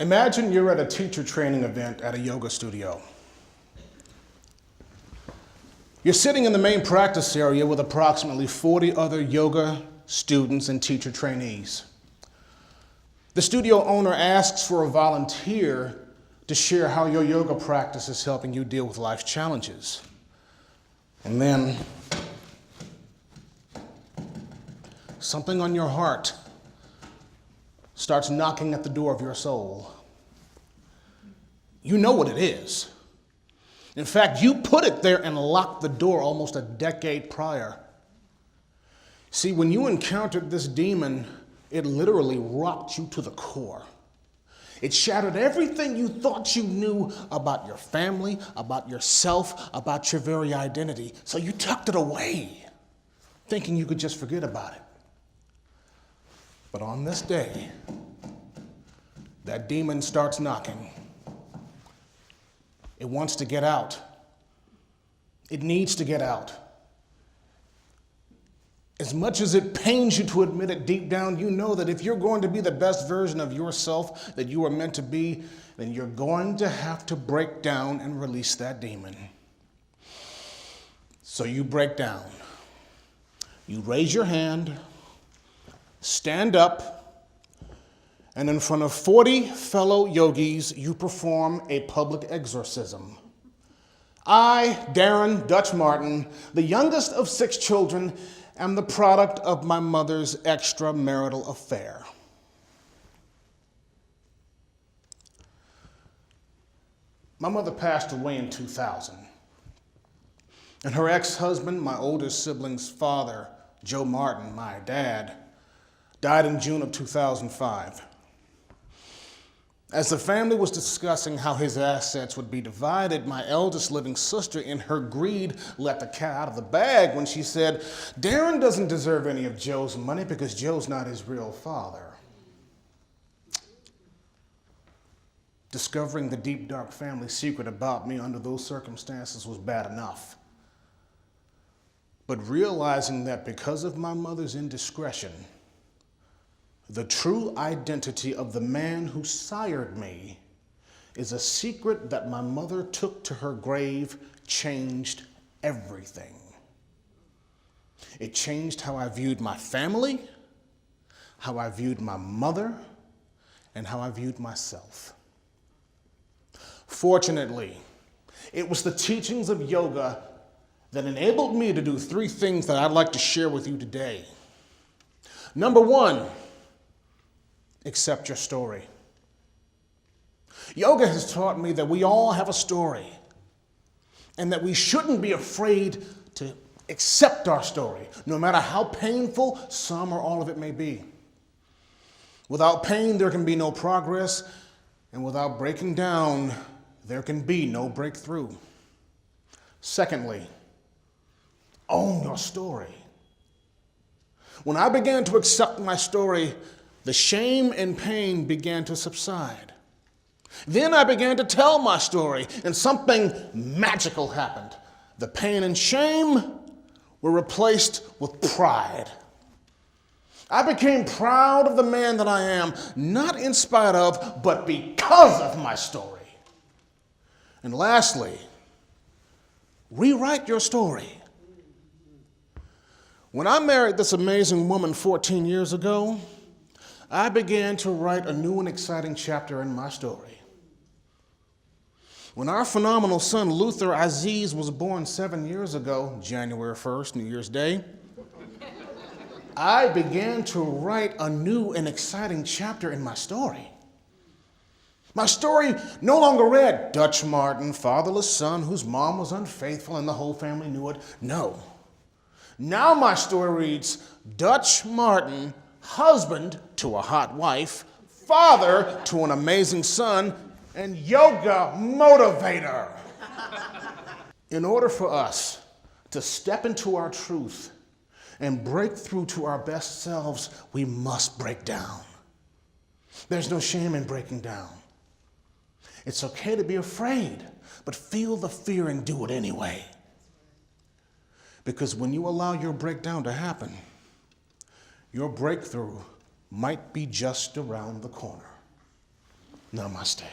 Imagine you're at a teacher training event at a yoga studio. You're sitting in the main practice area with approximately 40 other yoga students and teacher trainees. The studio owner asks for a volunteer to share how your yoga practice is helping you deal with life's challenges. And then something on your heart starts knocking at the door of your soul. You know what it is. In fact, you put it there and locked the door almost a decade prior. See, when you encountered this demon, it literally rocked you to the core. It shattered everything you thought you knew about your family, about yourself, about your very identity. So you tucked it away, thinking you could just forget about it. But on this day, that demon starts knocking. It wants to get out. It needs to get out. As much as it pains you to admit it, deep down, you know that if you're going to be the best version of yourself that you are meant to be, then you're going to have to break down and release that demon. So you break down. You raise your hand, stand up, and in front of 40 fellow yogis, you perform a public exorcism. I, Darren Dutch Martin, the youngest of 6 children, am the product of my mother's extramarital affair. My mother passed away in 2000, and her ex-husband, my older sibling's father, Joe Martin, my dad, died in June of 2005. As the family was discussing how his assets would be divided, my eldest living sister, in her greed, let the cat out of the bag when she said, "Darren doesn't deserve any of Joe's money because Joe's not his real father." Discovering the deep, dark family secret about me under those circumstances was bad enough. But realizing that because of my mother's indiscretion, the true identity of the man who sired me is a secret that my mother took to her grave changed everything. It changed how I viewed my family, how I viewed my mother, and how I viewed myself. Fortunately, it was the teachings of yoga that enabled me to do 3 things that I'd like to share with you today. Number 1, accept your story. Yoga has taught me that we all have a story and that we shouldn't be afraid to accept our story, no matter how painful some or all of it may be. Without pain, there can be no progress, and without breaking down, there can be no breakthrough. Secondly, own your story. When I began to accept my story, the shame and pain began to subside. Then I began to tell my story, and something magical happened. The pain and shame were replaced with pride. I became proud of the man that I am, not in spite of, but because of my story. And lastly, rewrite your story. When I married this amazing woman 14 years ago, I began to write a new and exciting chapter in my story. When our phenomenal son, Luther Aziz, was born 7 years ago, January 1st, New Year's Day, I began to write a new and exciting chapter in my story. My story no longer read, Dutch Martin, fatherless son whose mom was unfaithful and the whole family knew it. No. Now my story reads, Dutch Martin, husband to a hot wife, father to an amazing son, and yoga motivator. In order for us to step into our truth and break through to our best selves, we must break down. There's no shame in breaking down. It's okay to be afraid, but feel the fear and do it anyway. Because when you allow your breakdown to happen, your breakthrough might be just around the corner. Namaste.